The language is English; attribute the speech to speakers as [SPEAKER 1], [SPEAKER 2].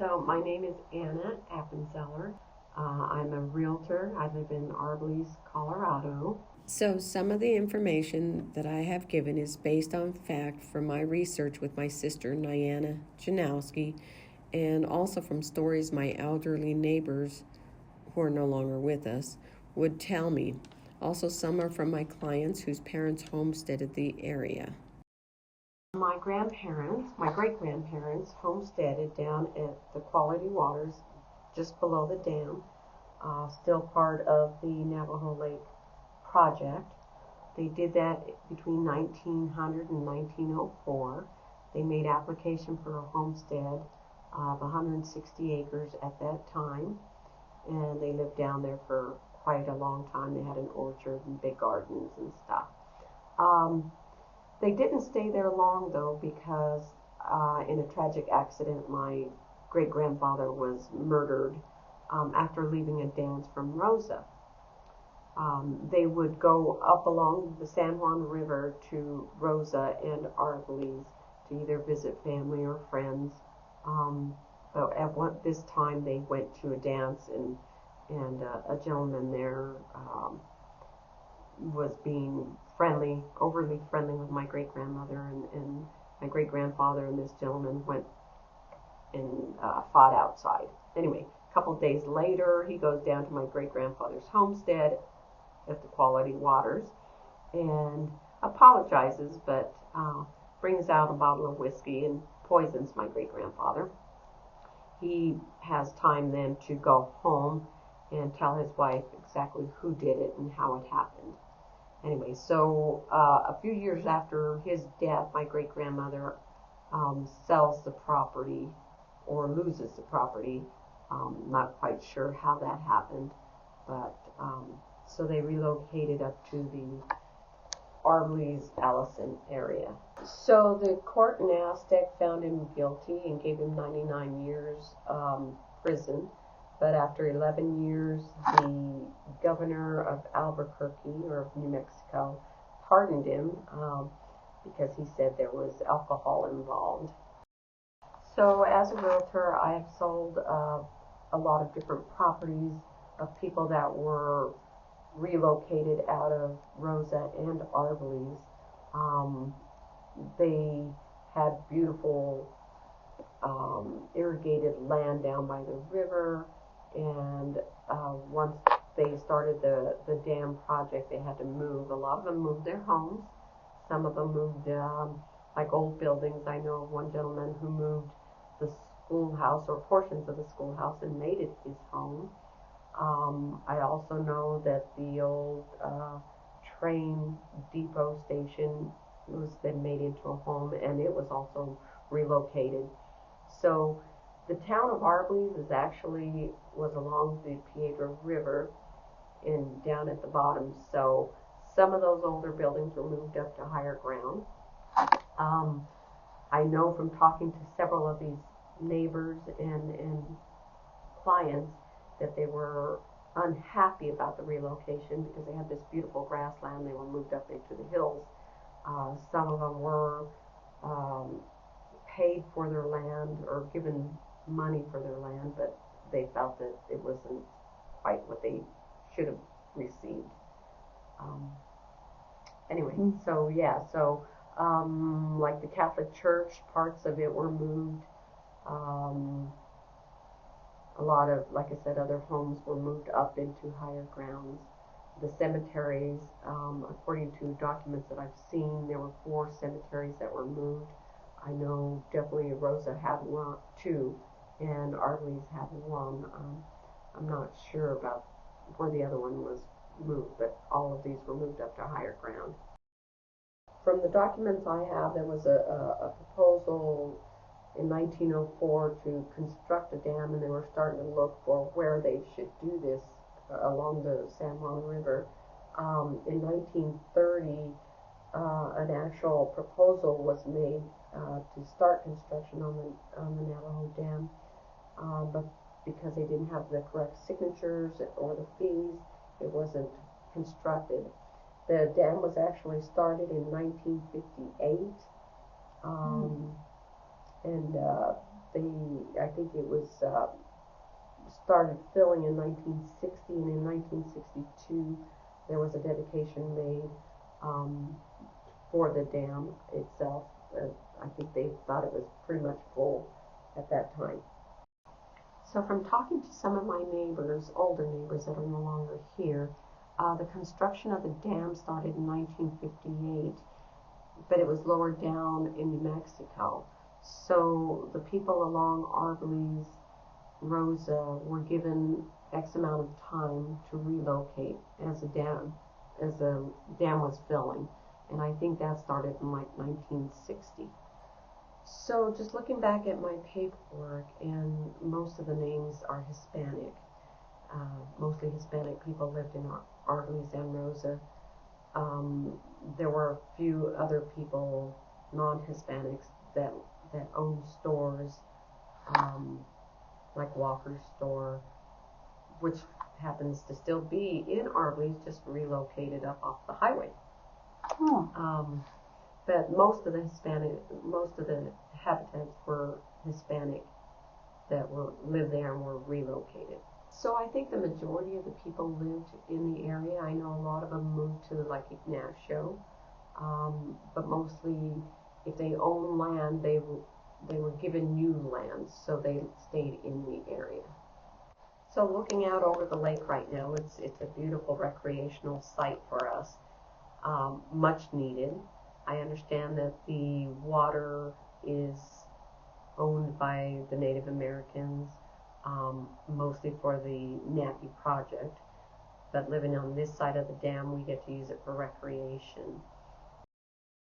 [SPEAKER 1] So my name is Anna Appenzeller. I'm a realtor. I live in Árboles, Colorado. So some of the information that I have given is based on fact from my research with my sister, Anna Janowski, and also from stories my elderly neighbors, who are no longer with us, would tell me. Also, some are from my clients whose parents homesteaded the area. My great-grandparents homesteaded down at the Quality Waters just below the dam, still part of the Navajo Lake project. They did that between 1900 and 1904. They made application for a homestead of 160 acres at that time, and they lived down there for quite a long time. They had an orchard and big gardens and stuff. They didn't stay there long, though, because in a tragic accident, my great-grandfather was murdered after leaving a dance from Rosa. They would go up along the San Juan River to Rosa and Árboles to either visit family or friends. But at this time, they went to a dance, and a gentleman there was being overly friendly with my great-grandmother, and my great-grandfather and this gentleman went and fought outside. Anyway, a couple of days later, he goes down to my great-grandfather's homestead at the Quality Waters and apologizes, but brings out a bottle of whiskey and poisons my great-grandfather. He has time then to go home and tell his wife exactly who did it and how it happened. Anyway, so a few years after his death, my great-grandmother sells the property or loses the property. Not quite sure how that happened, but so they relocated up to the Árboles, Allison area. So the court in Aztec found him guilty and gave him 99 years prison. But after 11 years, the governor of Albuquerque, or of New Mexico, pardoned him because he said there was alcohol involved. So as a realtor, I have sold a lot of different properties of people that were relocated out of Rosa and Árboles. They had beautiful irrigated land down by the river, and once they started the dam project, they had to move. A lot of them moved their homes. Some of them moved like old buildings. I know of one gentleman who moved the schoolhouse or portions of the schoolhouse and made it his home. I also know that the old train depot station was then made into a home, and it was also relocated. So the town of Árboles was along the Piedra River and down at the bottom. So some of those older buildings were moved up to higher ground. I know from talking to several of these neighbors and clients that they were unhappy about the relocation because they had this beautiful grassland. They were moved up into the hills. Some of them were paid for their land or given money for their land, but they felt that it wasn't quite what they should have received. Anyway, so yeah, so like the Catholic Church, parts of it were moved. A lot of, like I said, other homes were moved up into higher grounds. The cemeteries, according to documents that I've seen, there were 4 cemeteries that were moved. I know definitely Rosa had 2, and Árboles had 1. I'm not sure about where the other one was moved, but all of these were moved up to higher ground. From the documents I have, there was a proposal in 1904 to construct a dam, and they were starting to look for where they should do this along the San Juan River. In 1930, an actual proposal was made to start construction on the Navajo Dam, but because they didn't have the correct signatures or the fees, it wasn't constructed. The dam was actually started in 1958, and I think it was started filling in 1960, and in 1962 there was a dedication made um, for the dam itself. I think they thought it was pretty much full at that time. So from talking to some of my neighbors, older neighbors that are no longer here, the construction of the dam started in 1958, but it was lowered down in New Mexico. So the people along Árboles, Rosa were given X amount of time to relocate as the dam was filling, and I think that started in like 1960. So just looking back at my paperwork, and most of the names are Hispanic. Mostly Hispanic people lived in Árboles and Rosa. There were a few other people, non-Hispanics, that owned stores, like Walker's store, which happens to still be in Árboles, just relocated up off the highway.
[SPEAKER 2] Oh.
[SPEAKER 1] But most of the inhabitants were Hispanic that lived there and were relocated. So I think the majority of the people lived in the area. I know a lot of them moved to like Ignacio, but mostly if they owned land, they were given new land, so they stayed in the area. So looking out over the lake right now, it's a beautiful recreational site for us, much needed. I understand that the water is owned by the Native Americans, mostly for the Nappy project. But living on this side of the dam, we get to use it for recreation.